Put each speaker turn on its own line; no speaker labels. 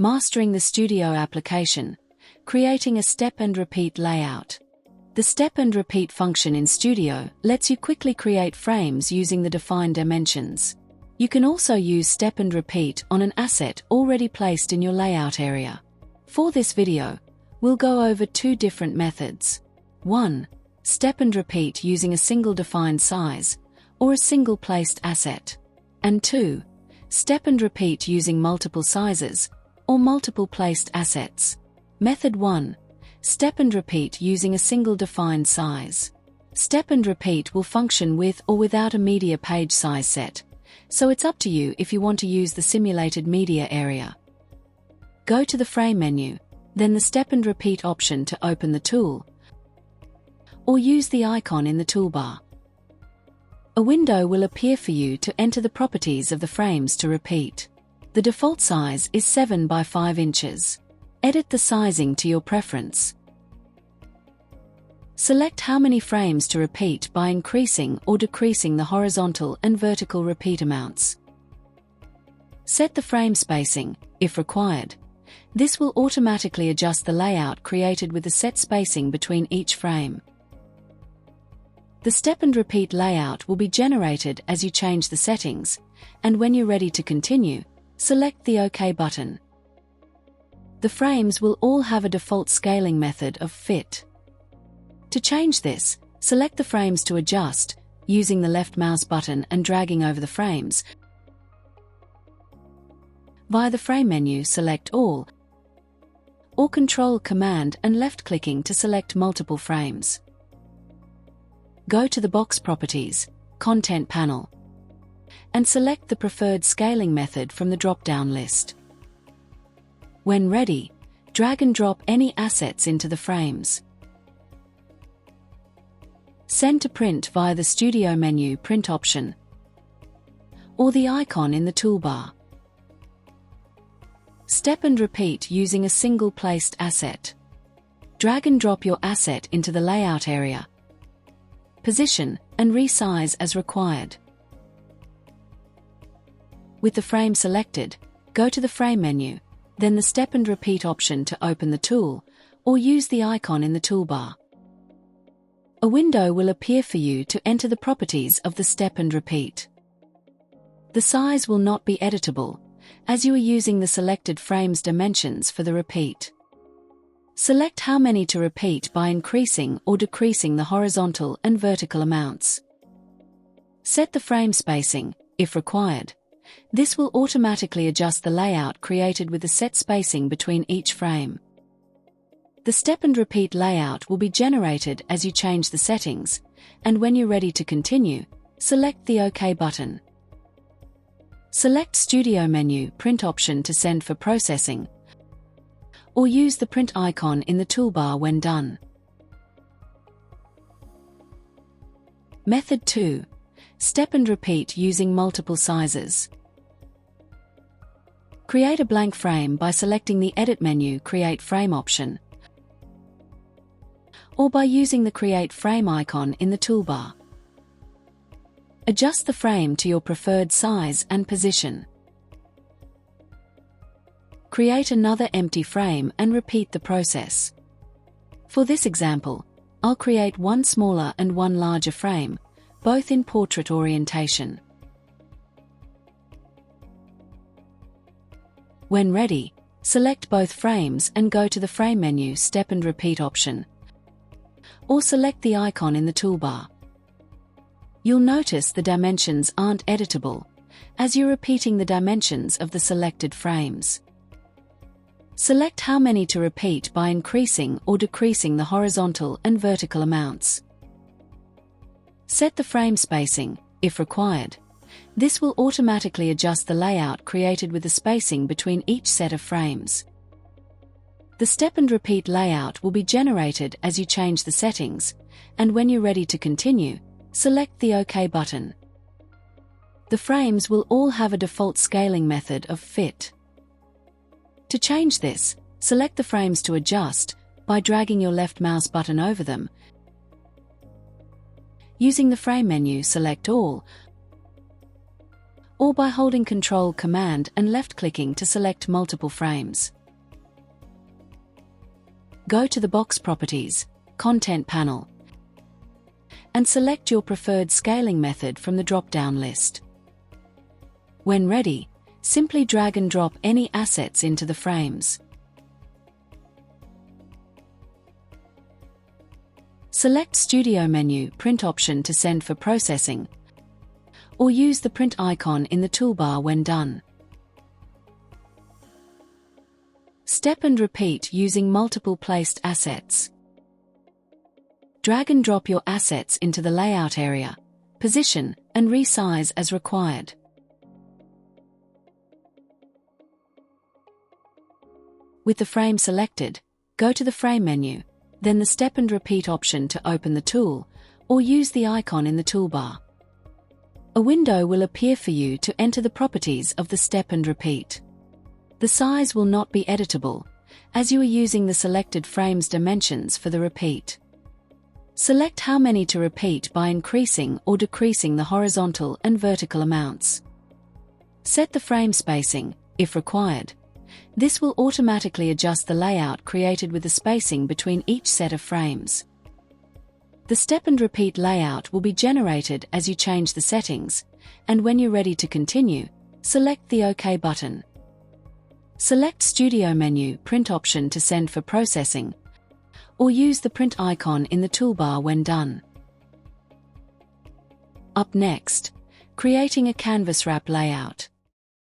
Mastering the Studio application, creating a step and repeat layout. The step and repeat function in Studio lets you quickly create frames using the defined dimensions. You can also use step and repeat on an asset already placed in your layout area. For this video, we'll go over two different methods. 1. Step and repeat using a single defined size, or a single placed asset. And 2. Step and repeat using multiple sizes, or multiple placed assets. Method 1. Step and repeat using a single defined size. Step and repeat will function with or without a media page size set, so it's up to you if you want to use the simulated media area. Go to the Frame menu, then the Step and Repeat option to open the tool, or use the icon in the toolbar. A window will appear for you to enter the properties of the frames to repeat. The default size is 7 by 5 inches. Edit the sizing to your preference. Select how many frames to repeat by increasing or decreasing the horizontal and vertical repeat amounts. Set the frame spacing, if required. This will automatically adjust the layout created with the set spacing between each frame. The step and repeat layout will be generated as you change the settings, and when you're ready to continue, select the OK button. The frames will all have a default scaling method of fit. To change this, select the frames to adjust, using the left mouse button and dragging over the frames. Via the Frame menu, select All, or Control Command and left-clicking to select multiple frames. Go to the Box Properties, Content panel, and select the preferred scaling method from the drop-down list. When ready, drag and drop any assets into the frames. Send to print via the Studio menu Print option, or the icon in the toolbar. Step and repeat using a single placed asset. Drag and drop your asset into the layout area. Position and resize as required. With the frame selected, go to the Frame menu, then the Step and Repeat option to open the tool, or use the icon in the toolbar. A window will appear for you to enter the properties of the Step and Repeat. The size will not be editable, as you are using the selected frame's dimensions for the repeat. Select how many to repeat by increasing or decreasing the horizontal and vertical amounts. Set the frame spacing, if required. This will automatically adjust the layout created with the set spacing between each frame. The step and repeat layout will be generated as you change the settings, and when you're ready to continue, select the OK button. Select Studio menu Print option to send for processing, or use the print icon in the toolbar when done. Method 2. Step and repeat using multiple sizes. Create a blank frame by selecting the Edit menu Create Frame option, or by using the Create Frame icon in the toolbar. Adjust the frame to your preferred size and position. Create another empty frame and repeat the process. For this example, I'll create one smaller and one larger frame, both in portrait orientation. When ready, select both frames and go to the Frame menu Step and Repeat option, or select the icon in the toolbar. You'll notice the dimensions aren't editable, as you're repeating the dimensions of the selected frames. Select how many to repeat by increasing or decreasing the horizontal and vertical amounts. Set the frame spacing, if required. This will automatically adjust the layout created with the spacing between each set of frames. The step and repeat layout will be generated as you change the settings, and when you're ready to continue, select the OK button. The frames will all have a default scaling method of fit. To change this, select the frames to adjust by dragging your left mouse button over them. Using the Frame menu, select All, or by holding Ctrl, Command and left-clicking to select multiple frames. Go to the Box Properties, Content panel, and select your preferred scaling method from the drop-down list. When ready, simply drag and drop any assets into the frames. Select Studio menu Print option to send for processing, or use the print icon in the toolbar when done. Step and repeat using multiple placed assets. Drag and drop your assets into the layout area, position, and resize as required. With the frame selected, go to the Frame menu, then the Step and Repeat option to open the tool, or use the icon in the toolbar. A window will appear for you to enter the properties of the Step and Repeat. The size will not be editable, as you are using the selected frame's dimensions for the repeat. Select how many to repeat by increasing or decreasing the horizontal and vertical amounts. Set the frame spacing, if required. This will automatically adjust the layout created with the spacing between each set of frames. The Step and Repeat layout will be generated as you change the settings, and when you're ready to continue, select the OK button. Select Studio menu Print option to send for processing, or use the print icon in the toolbar when done. Up next, creating a canvas wrap layout.